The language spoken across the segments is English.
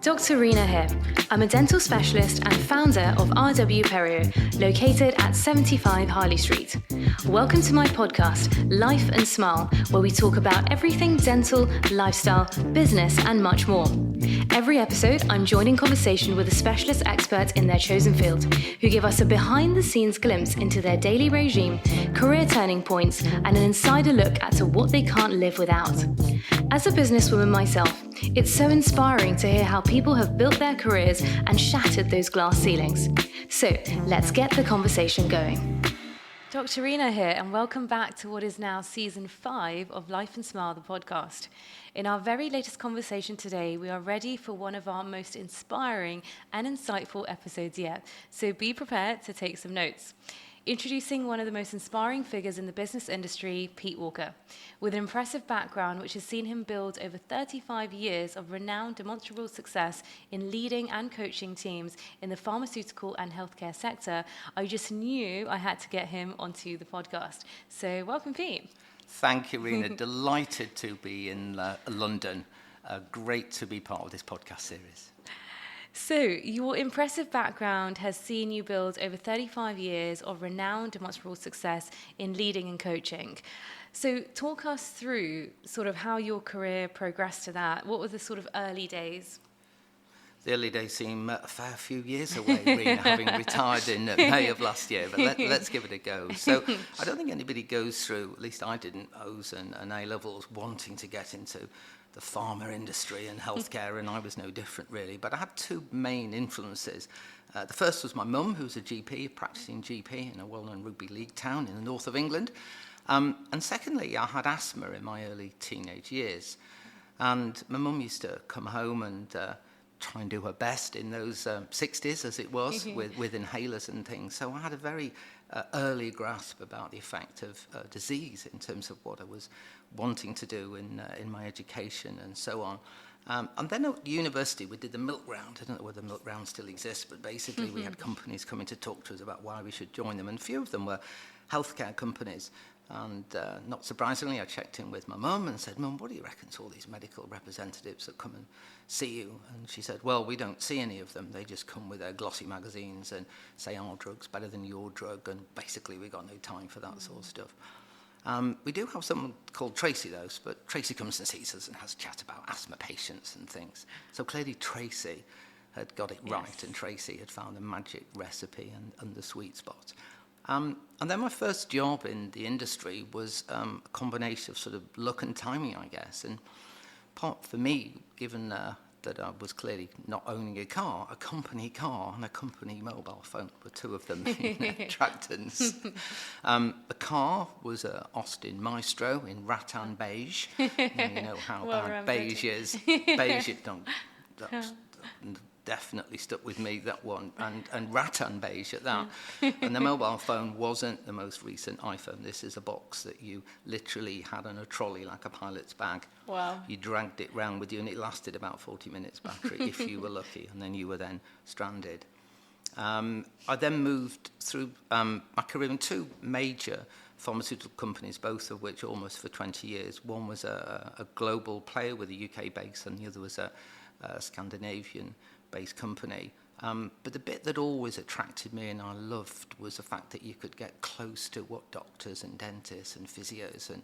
Dr. Reena here. I'm a dental specialist and founder of RW Perio, located at 75 Harley Street. Welcome to my podcast, Life and Smile, where we talk about everything dental, lifestyle, business, and much more. Every episode, I'm joined in conversation with a specialist expert in their chosen field, who give us a behind-the-scenes glimpse into their daily regime, career turning points, and an insider look at what they can't live without. As a businesswoman myself, it's so inspiring to hear how people have built their careers and shattered those glass ceilings. So let's get the conversation going. Dr. Reena here, and welcome back to what is now season 5 of Life and Smile, the podcast. In our very latest conversation today, we are ready for one of our most inspiring and insightful episodes yet. So be prepared to take some notes. Introducing one of the most inspiring figures in the business industry, Pete Walker. With an impressive background which has seen him build over 35 years of renowned demonstrable success in leading and coaching teams in the pharmaceutical and healthcare sector, I just knew I had to get him onto the podcast. So welcome, Pete. Thank you, Reena. Delighted to be in London. Great to be part of this podcast series. So, your impressive background has seen you build over 35 years of renowned demonstrable success in leading and coaching. So, talk us through sort of how your career progressed to that. What were the sort of early days? The early days seem a fair few years away, Reena, having retired in May of last year, but let's give it a go. So, I don't think anybody goes through, at least I didn't, O's and A-levels wanting to get into the pharma industry and healthcare, and I was no different really. But I had two main influences. The first was my mum, who was a GP, a practicing GP in a well-known rugby league town in the north of England. And secondly, I had asthma in my early teenage years. And my mum used to come home and try and do her best in those 60s, as it was, with inhalers and things. So I had a very early grasp about the effect of disease in terms of what I was wanting to do in my education and so on. And then at university, we did the milk round. I don't know whether the milk round still exists, but basically we had companies coming to talk to us about why we should join them. And a few of them were healthcare companies. And not surprisingly, I checked in with my mum and said, "Mum, what do you reckon to all these medical representatives that come and see you?" And she said, "Well, we don't see any of them. They just come with their glossy magazines and say our drug's better than your drug, and basically we've got no time for that sort of stuff." We do have someone called Tracy, though, but Tracy comes and sees us and has a chat about asthma patients and things. So clearly Tracy had got it right, and Tracy had found the magic recipe and the sweet spot. And then my first job in the industry was a combination of sort of luck and timing, I guess. And part for me, given that I was clearly not owning a car, a company car and a company mobile phone were two of the main attractants. The car was a Austin Maestro in rattan beige. Now you know how bad beige is. Beige, that's definitely stuck with me, that one, and rattan beige at that. And the mobile phone wasn't the most recent iPhone. This is a box that you literally had on a trolley like a pilot's bag. Wow. You dragged it round with you, and it lasted about 40 minutes battery if you were lucky, and then you were then stranded. I then moved through my career in two major pharmaceutical companies, both of which almost for 20 years. One was a global player with a UK base, and the other was a Scandinavian-based company. But the bit that always attracted me and I loved was the fact that you could get close to what doctors and dentists and physios and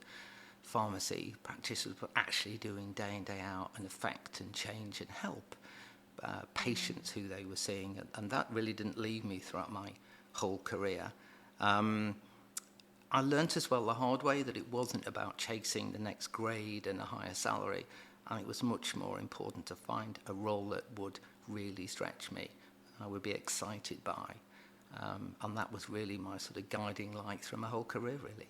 pharmacy practitioners were actually doing day in, day out, and affect and change and help patients who they were seeing. And that really didn't leave me throughout my whole career. I learnt as well the hard way that it wasn't about chasing the next grade and a higher salary, and it was much more important to find a role that would really stretch me, I would be excited by. And that was really my sort of guiding light through my whole career, really.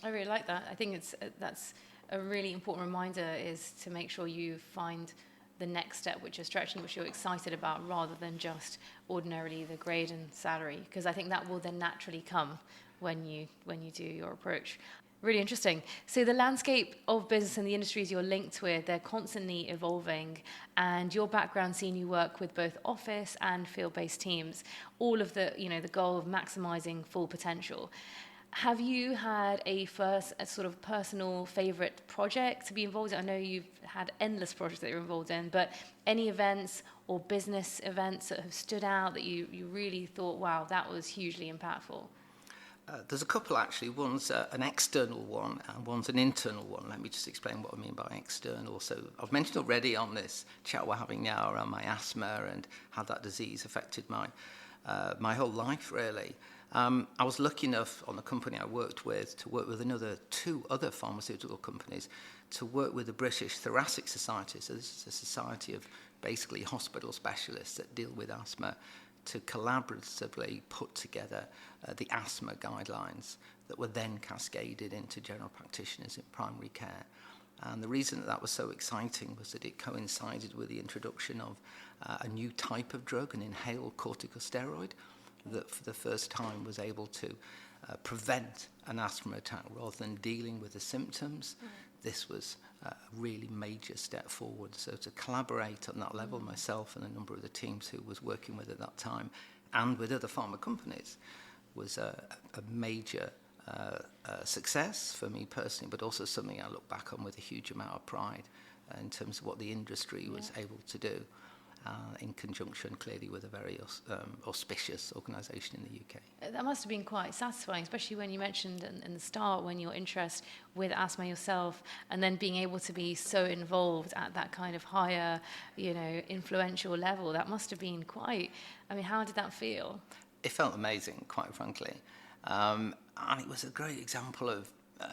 I really like that. I think that's a really important reminder, is to make sure you find the next step which is stretching, which you're excited about, rather than just ordinarily the grade and salary, because I think that will then naturally come when you do your approach. Really interesting. So the landscape of business and the industries you're linked with, they're constantly evolving, and your background seeing you work with both office and field-based teams, all of the goal of maximizing full potential. Have you had a sort of personal favorite project to be involved in? I know you've had endless projects that you're involved in, but any events or business events that have stood out that you really thought, wow, that was hugely impactful? There's a couple actually. One's an external one and one's an internal one. Let me just explain what I mean by external. So I've mentioned already on this chat we're having now around my asthma and how that disease affected my whole life really. I was lucky enough on the company I worked with to work with two other pharmaceutical companies to work with the British Thoracic Society. So this is a society of basically hospital specialists that deal with asthma, to collaboratively put together the asthma guidelines that were then cascaded into general practitioners in primary care. And the reason that was so exciting was that it coincided with the introduction of a new type of drug, an inhaled corticosteroid, that for the first time was able to prevent an asthma attack rather than dealing with the symptoms. This was a really major step forward. So to collaborate on that level, myself and a number of the teams who was working with at that time, and with other pharma companies, was a major success for me personally, but also something I look back on with a huge amount of pride in terms of what the industry was able to do. In conjunction, clearly, with a very auspicious organisation in the UK. That must have been quite satisfying, especially when you mentioned in the start, when your interest with asthma yourself, and then being able to be so involved at that kind of higher, influential level. That must have been quite. I mean, how did that feel? It felt amazing, quite frankly, and it was a great example of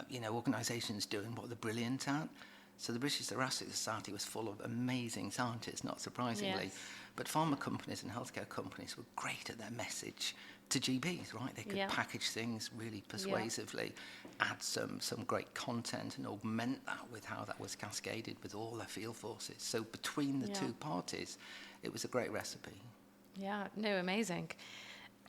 organisations doing what they're brilliant at. So the British Thoracic Society was full of amazing scientists, not surprisingly. Yes. But pharma companies and healthcare companies were great at their message to GPs, right? They could package things really persuasively, add some great content and augment that with how that was cascaded with all their field forces. So between the two parties, it was a great recipe. Yeah, no, amazing.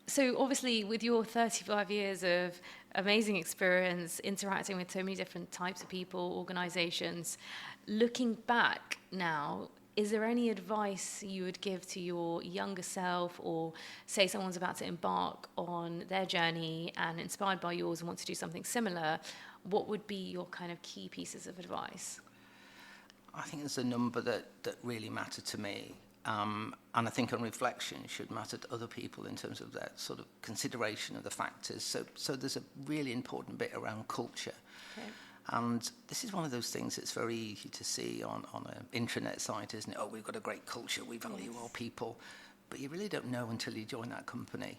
So obviously with your 35 years of amazing experience interacting with so many different types of people, organizations, looking back now, is there any advice you would give to your younger self, or say someone's about to embark on their journey and inspired by yours and want to do something similar? What would be your kind of key pieces of advice? I think there's a number that really matter to me. And I think on reflection should matter to other people in terms of their sort of consideration of the factors. So there's a really important bit around culture. Okay. And this is one of those things that's very easy to see on an intranet site, isn't it? Oh, we've got a great culture, we value our people. But you really don't know until you join that company.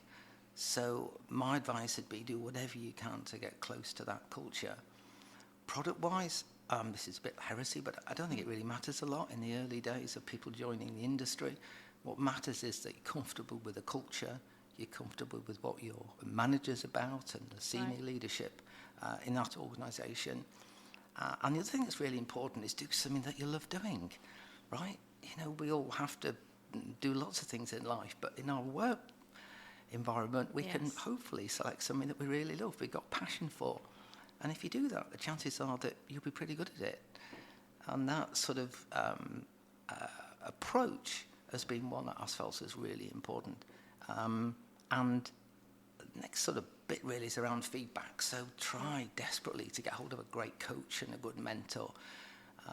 So my advice would be do whatever you can to get close to that culture. Product-wise, this is a bit heresy, but I don't think it really matters a lot in the early days of people joining the industry. What matters is that you're comfortable with the culture, you're comfortable with what your manager's about and the senior leadership in that organisation. And the other thing that's really important is do something that you love doing, right? We all have to do lots of things in life, but in our work environment, we can hopefully select something that we really love, we've got passion for. And if you do that, the chances are that you'll be pretty good at it. And that sort of approach has been one that us felt is really important. And the next sort of bit really is around feedback. So try desperately to get hold of a great coach and a good mentor,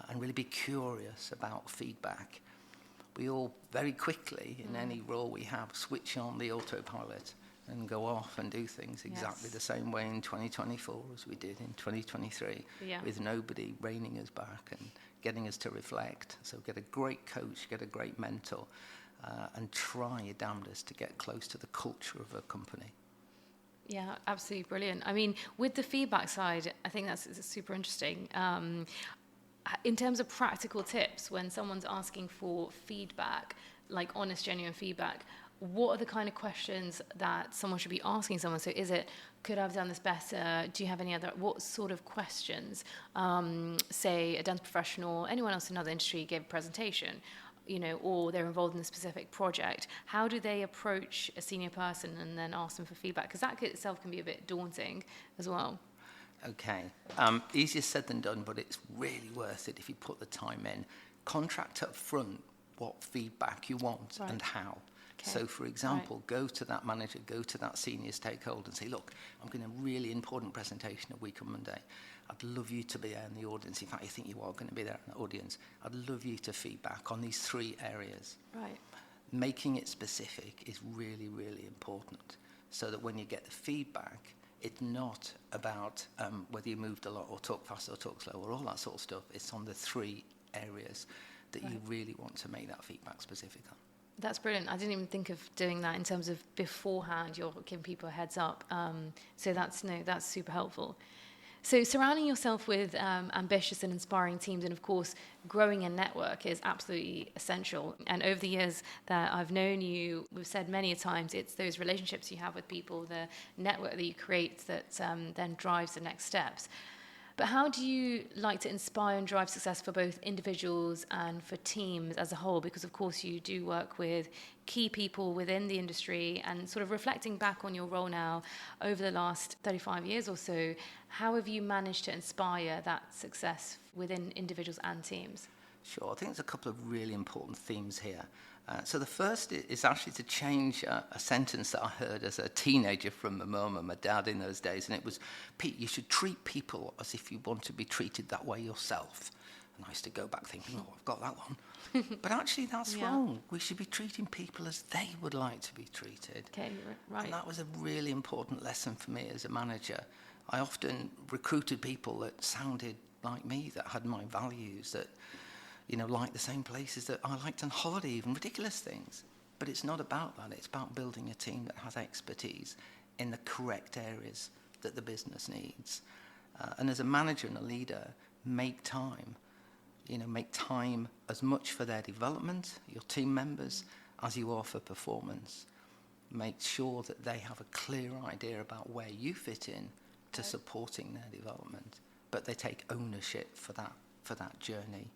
and really be curious about feedback. We all very quickly, in any role we have, switch on the autopilot and go off and do things exactly the same way in 2024 as we did in 2023, with nobody reining us back and getting us to reflect. So get a great coach, get a great mentor, and try your damnedest to get close to the culture of a company. Yeah, absolutely brilliant. I mean, with the feedback side, I think that's super interesting. In terms of practical tips, when someone's asking for feedback, like honest, genuine feedback, what are the kind of questions that someone should be asking someone? So is it, could I have done this better? Do you have any other, what sort of questions? Say a dental professional, anyone else in another industry gave a presentation, or they're involved in a specific project. How do they approach a senior person and then ask them for feedback? Because that itself can be a bit daunting as well. Okay. Easier said than done, but it's really worth it if you put the time in. Contract up front what feedback you want and how. So, for example, go to that manager, go to that senior stakeholder and say, look, I'm going to a really important presentation a week on Monday. I'd love you to be there in the audience. In fact, I think you are going to be there in the audience. I'd love you to feedback on these 3 areas. Right. Making it specific is really, really important, so that when you get the feedback, it's not about whether you moved a lot or talk fast or talk slow or all that sort of stuff. It's on the 3 areas that you really want to make that feedback specific on. That's brilliant. I didn't even think of doing that in terms of beforehand. You're giving people a heads up. So that's super helpful. So surrounding yourself with ambitious and inspiring teams, and of course, growing a network is absolutely essential. And over the years that I've known you, we've said many a times, it's those relationships you have with people, the network that you create that then drives the next steps. But how do you like to inspire and drive success for both individuals and for teams as a whole? Because, of course, you do work with key people within the industry, and sort of reflecting back on your role now over the last 35 years or so, how have you managed to inspire that success within individuals and teams? Sure, I think there's a couple of really important themes here. So the first is actually to change a sentence that I heard as a teenager from my mum and my dad in those days, and it was, Pete, you should treat people as if you want to be treated that way yourself. And I used to go back thinking, oh, I've got that one. But actually that's wrong. We should be treating people as they would like to be treated. Okay, right. And that was a really important lesson for me as a manager. I often recruited people that sounded like me, that had my values, that like the same places that I liked on holiday, even ridiculous things. But it's not about that. It's about building a team that has expertise in the correct areas that the business needs. And as a manager and a leader, make time. Make time as much for their development, your team members, as you are for performance. Make sure that they have a clear idea about where you fit in to supporting their development, but they take ownership for that journey.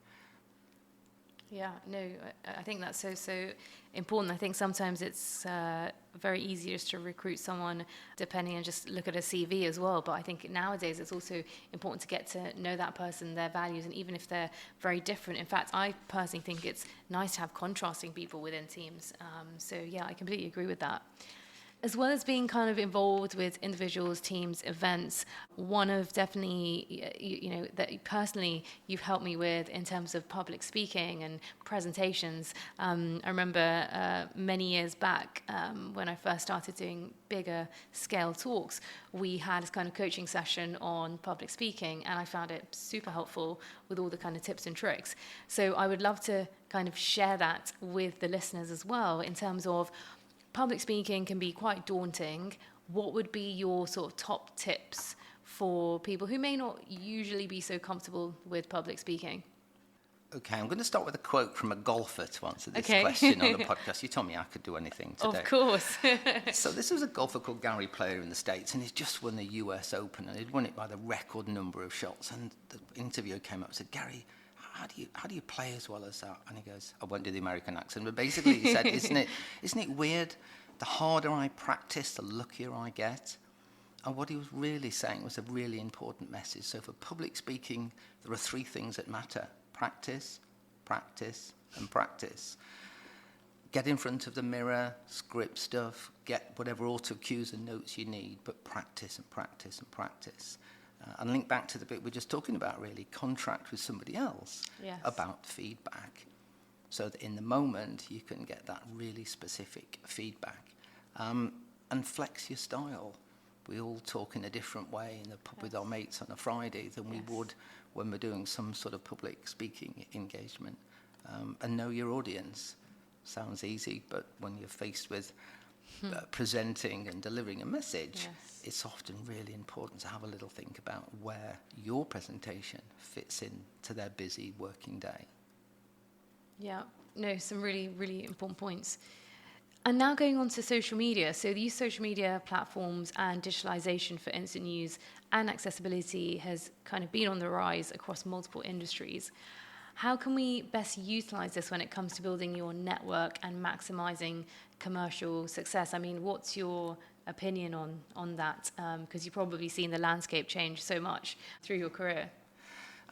Yeah, no, I think that's so important. I think sometimes it's very easy just to recruit someone depending and just look at a CV as well. But I think nowadays it's also important to get to know that person, their values, and even if they're very different. In fact, I personally think it's nice to have contrasting people within teams. So yeah, I completely agree with that. As well as being kind of involved with individuals, teams, events, one of definitely, that personally you've helped me with in terms of public speaking and presentations. I remember many years back when I first started doing bigger scale talks, we had this kind of coaching session on public speaking, and I found it super helpful with all the kind of tips and tricks. So I would love to kind of share that with the listeners as well in terms of public speaking can be quite daunting. What would be your sort of top tips for people who may not usually be so comfortable with public speaking? Okay, I'm going to start with a quote from a golfer to answer this question on the podcast. You told me I could do anything today. Of course. So this was a golfer called Gary Player in the States, and he's just won the US Open, and he'd won it by the record number of shots. And the interviewer came up and said, Gary, how do you play as well as that? And he goes, I won't do the American accent, but basically he said, isn't it weird? The harder I practice, the luckier I get. And what he was really saying was a really important message. So for public speaking, there are 3 things that matter: practice, practice, and practice. Get in front of the mirror, script stuff, get whatever auto cues and notes you need, but practice and practice and practice. And link back to the bit we're just talking about, really, contract with somebody else about feedback, so that in the moment you can get that really specific feedback. And flex your style. We all talk in a different way in the pub with our mates on a Friday than we would when we're doing some sort of public speaking engagement. And know your audience. Sounds easy, but when you're faced with presenting and delivering a message, it's often really important to have a little think about where your presentation fits into their busy working day. Yeah, no, some really, really important points. And now going on to social media. So these social media platforms and digitalization for instant news and accessibility has kind of been on the rise across multiple industries. How can we best utilize this when it comes to building your network and maximizing commercial success? I mean, what's your opinion on that? Because you've probably seen the landscape change so much through your career.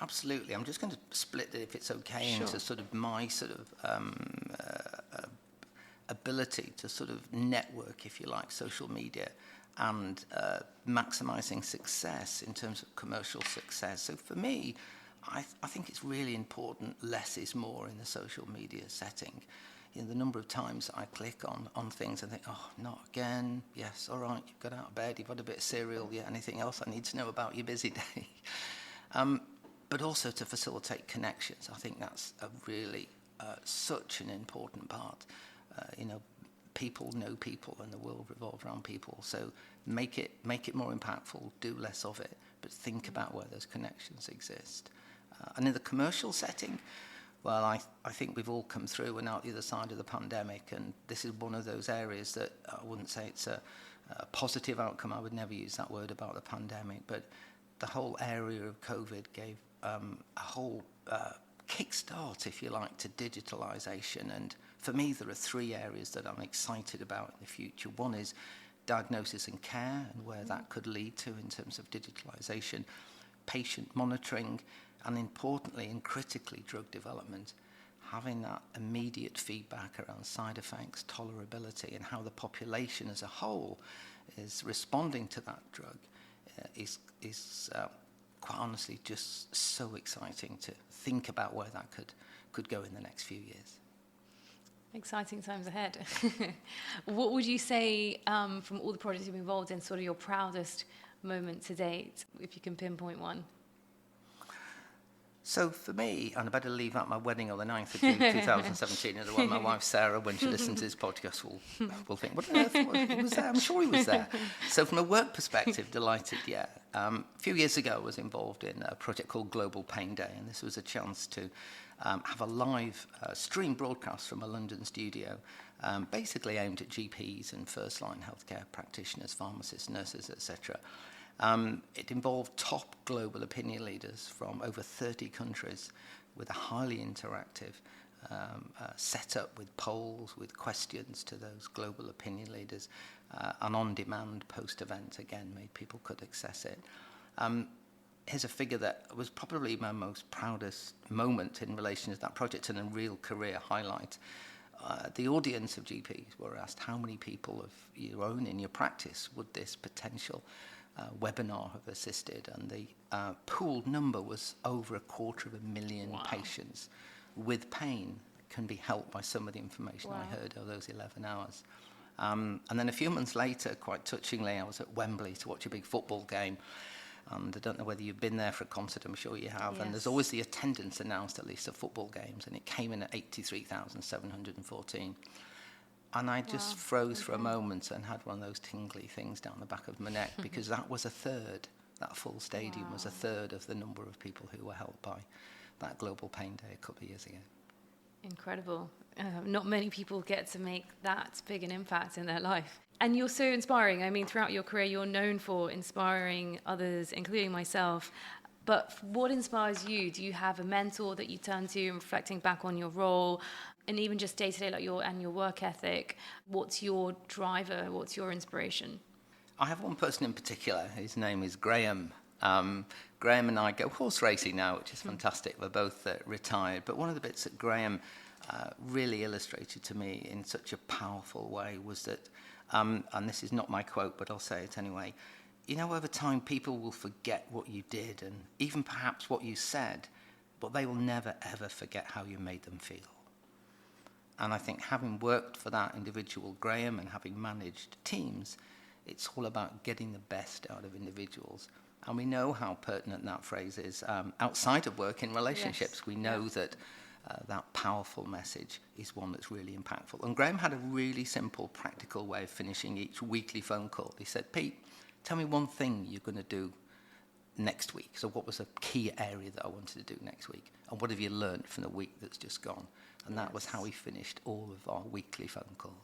Absolutely. I'm just going to split it, if it's okay, into sort of my sort of ability to sort of network, if you like, social media and maximizing success in terms of commercial success. So for me, I think it's really important less is more in the social media setting. You know, the number of times I click on things and think, oh, not again. Yes, all right, you've got out of bed, you've had a bit of cereal. Yeah, anything else I need to know about your busy day? But also to facilitate connections. I think that's a really such an important part. You know, people know people and the world revolves around people. So make it more impactful, do less of it, but think about where those connections exist. And in the commercial setting, well, I think we've all come through and out the other side of the pandemic, and this is one of those areas that I wouldn't say it's a positive outcome. I would never use that word about the pandemic, but the whole area of COVID gave a whole kickstart, if you like, to digitalisation. And for me, there are three areas that I'm excited about in the future. One is diagnosis and care and where that could lead to in terms of digitalisation, patient monitoring, and importantly and critically drug development, having that immediate feedback around side effects, tolerability, and how the population as a whole is responding to that drug is quite honestly just so exciting to think about where that could go in the next few years. Exciting times ahead. What would you say from all the projects you've been involved in, sort of your proudest moment to date, if you can pinpoint one? So for me, and I better leave out my wedding on the 9th of June 2017, and the one my wife Sarah, when she listens to this podcast, will think, what on earth he was there? I'm sure he was there. So from a work perspective, delighted, yeah. A few years ago, I was involved in a project called Global Pain Day, and this was a chance to have a live stream broadcast from a London studio, basically aimed at GPs and first-line healthcare practitioners, pharmacists, nurses, etc. It involved top global opinion leaders from over 30 countries with a highly interactive setup with polls, with questions to those global opinion leaders, and on-demand post-event, again, made people could access it. Here's a figure that was probably my most proudest moment in relation to that project and a real career highlight. The audience of GPs were asked how many people of your own in your practice would this potential webinar have assisted, and the pooled number was over 250,000 Wow. patients with pain can be helped by some of the information Wow. I heard over those 11 hours. And then a few months later, quite touchingly, I was at Wembley to watch a big football game. And I don't know whether you've been there for a concert, I'm sure you have. Yes. And there's always the attendance announced, at least, at football games. And it came in at 83,714. And I just froze for a moment and had one of those tingly things down the back of my neck, because that was a third, that full stadium was a third of the number of people who were helped by that Global Pain Day a couple of years ago. Incredible. Not many people get to make that big an impact in their life. And you're so inspiring. I mean, throughout your career, you're known for inspiring others, including myself. But what inspires you? Do you have a mentor that you turn to, reflecting back on your role, and even just day-to-day, like your work ethic? What's your driver? What's your inspiration? I have one person in particular. His name is Graham. Graham and I go horse racing now, which is fantastic. We're both retired. But one of the bits that Graham really illustrated to me in such a powerful way was that, and this is not my quote, but I'll say it anyway, you know, over time people will forget what you did and even perhaps what you said, but they will never, ever forget how you made them feel. And I think having worked for that individual, Graham, and having managed teams, it's all about getting the best out of individuals. And we know how pertinent that phrase is outside of work in relationships. Yes. We know that that powerful message is one that's really impactful. And Graham had a really simple, practical way of finishing each weekly phone call. He said, Pete, tell me one thing you're going to do next week. So what was a key area that I wanted to do next week? And what have you learned from the week that's just gone? And that was how we finished all of our weekly phone calls.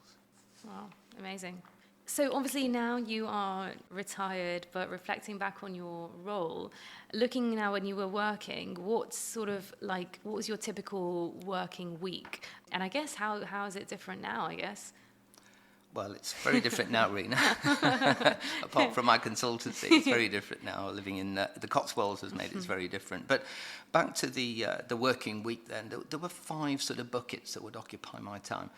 Wow, amazing. So obviously now you are retired, but reflecting back on your role, looking now when you were working, what was your typical working week? And I guess how is it different now, I guess? Well, it's very different now, Reena. Apart from my consultancy, it's very different now. Living in the Cotswolds has made it very different. But back to the working week then, there were 5 sort of buckets that would occupy my time.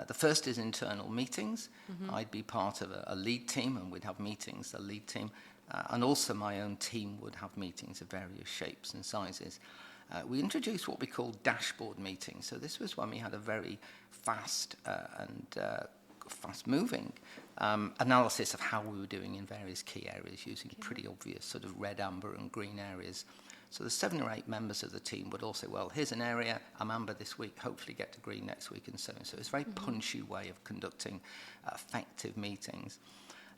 The first is internal meetings. I'd be part of a lead team, and we'd have meetings, the lead team, and also my own team would have meetings of various shapes and sizes. We introduced what we call dashboard meetings. So this was when we had a very fast and fast-moving analysis of how we were doing in various key areas using pretty obvious sort of red, amber and green areas. So the 7 or 8 members of the team would all say, well, here's an area, I'm amber this week, hopefully get to green next week, and so on. So it's a very punchy way of conducting effective meetings.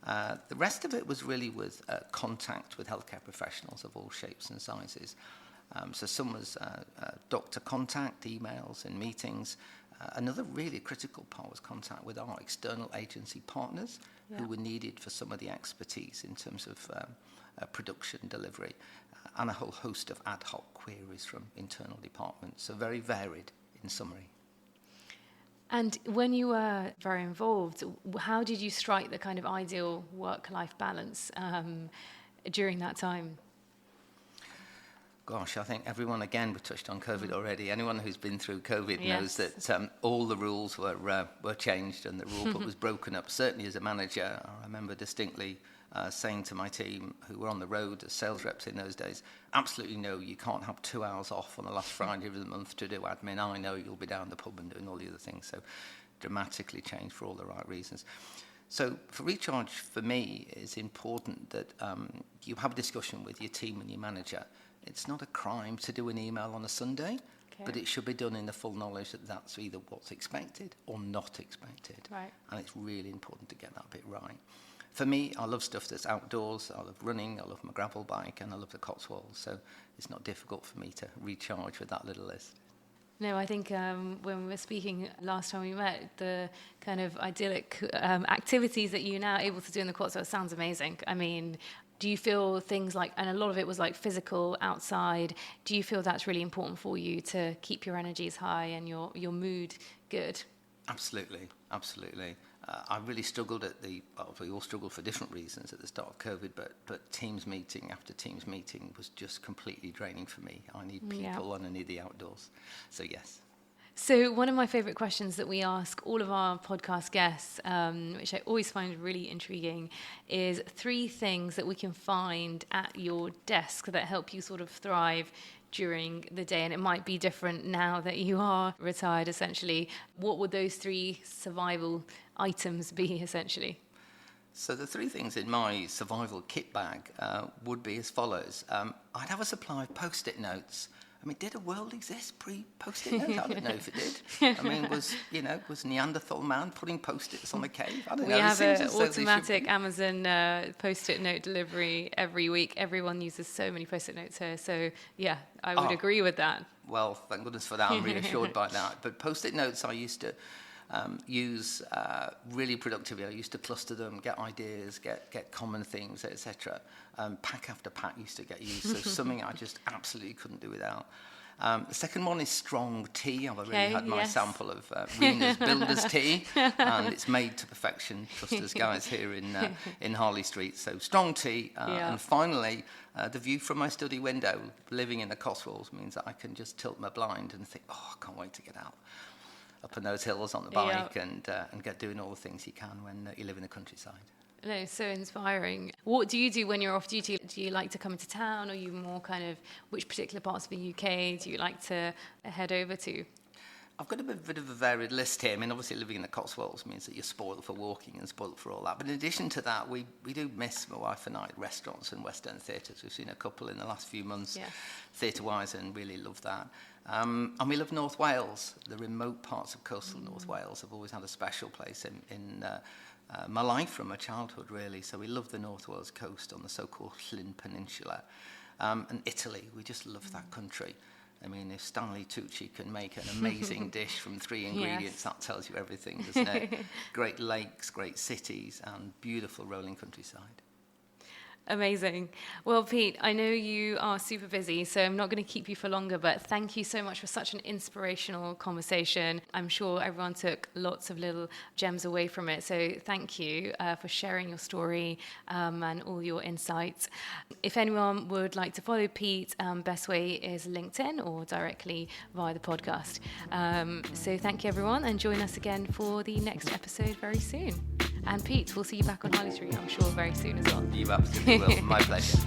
The rest of it was really with contact with healthcare professionals of all shapes and sizes. So some was doctor contact, emails and meetings. Another really critical part was contact with our external agency partners who were needed for some of the expertise in terms of production delivery, and a whole host of ad hoc queries from internal departments. So very varied in summary. And when you were very involved, how did you strike the kind of ideal work-life balance during that time? Gosh, I think everyone, again, we touched on COVID already. Anyone who's been through COVID knows that all the rules were changed and the rule book was broken up. Certainly as a manager, I remember distinctly saying to my team who were on the road as sales reps in those days, absolutely no, you can't have 2 hours off on the last Friday of the month to do admin. I know you'll be down the pub and doing all the other things. So dramatically changed for all the right reasons. So for recharge, for me, it's important that you have a discussion with your team and your manager. It's not a crime to do an email on a Sunday, but it should be done in the full knowledge that that's either what's expected or not expected. Right. And it's really important to get that bit right. For me, I love stuff that's outdoors. I love running, I love my gravel bike, and I love the Cotswolds. So it's not difficult for me to recharge with that little list. No, I think when we were speaking last time we met, the kind of idyllic activities that you're now able to do in the Cotswolds sounds amazing. I mean, do you feel things like, and a lot of it was like physical outside, do you feel that's really important for you to keep your energies high and your mood good? Absolutely, absolutely. I really struggled we all struggled for different reasons at the start of COVID, but Teams meeting after Teams meeting was just completely draining for me. I need people and I need the outdoors. So yes. So one of my favourite questions that we ask all of our podcast guests, which I always find really intriguing, is 3 things that we can find at your desk that help you sort of thrive during the day. And it might be different now that you are retired, essentially. What would those 3 survival items be, essentially? So the 3 things in my survival kit bag would be as follows. I'd have a supply of Post-it notes. I mean, did a world exist pre-Post-it notes? I don't know if it did. I mean, was Neanderthal man putting Post-its on the cave? I don't know. We have an automatic Amazon Post-it note delivery every week. Everyone uses so many Post-it notes here. So, yeah, I would agree with that. Well, thank goodness for that. I'm reassured by that. But Post-it notes I used to use really productively. I used to cluster them, get ideas, get common themes, etc. Pack after pack used to get used. So something I just absolutely couldn't do without. The second one is strong tea. I've already had my sample of Reena's Builder's Tea, and it's made to perfection. Trust us, guys, here in Harley Street. So strong tea. And finally, the view from my study window, living in the Cotswolds, means that I can just tilt my blind and think, oh, I can't wait to get out up in those hills on the bike and get doing all the things you can when you live in the countryside. No, so inspiring. What do you do when you're off duty? Do you like to come into town, or are you more kind of, which particular parts of the UK do you like to head over to? I've got a bit of a varied list here. I mean, obviously living in the Cotswolds means that you're spoiled for walking and spoiled for all that. But in addition to that, we do miss, my wife and I, restaurants and West End theatres. We've seen a couple in the last few months, theatre-wise, and really love that. And we love North Wales. The remote parts of coastal North Wales have always had a special place in my life from my childhood, really. So we love the North Wales coast on the so-called Llyn Peninsula. And Italy, we just love that country. I mean, if Stanley Tucci can make an amazing dish from 3 ingredients, that tells you everything, doesn't it? Great lakes, great cities, and beautiful rolling countryside. Amazing. Well, Pete, I know you are super busy, so I'm not going to keep you for longer, but thank you so much for such an inspirational conversation. I'm sure everyone took lots of little gems away from it, so thank you for sharing your story and all your insights. If anyone would like to follow Pete, best way is LinkedIn or directly via the podcast. So thank you, everyone, and join us again for the next episode very soon. And Pete, we'll see you back on Harley Street, I'm sure, very soon as well. You absolutely will. My pleasure.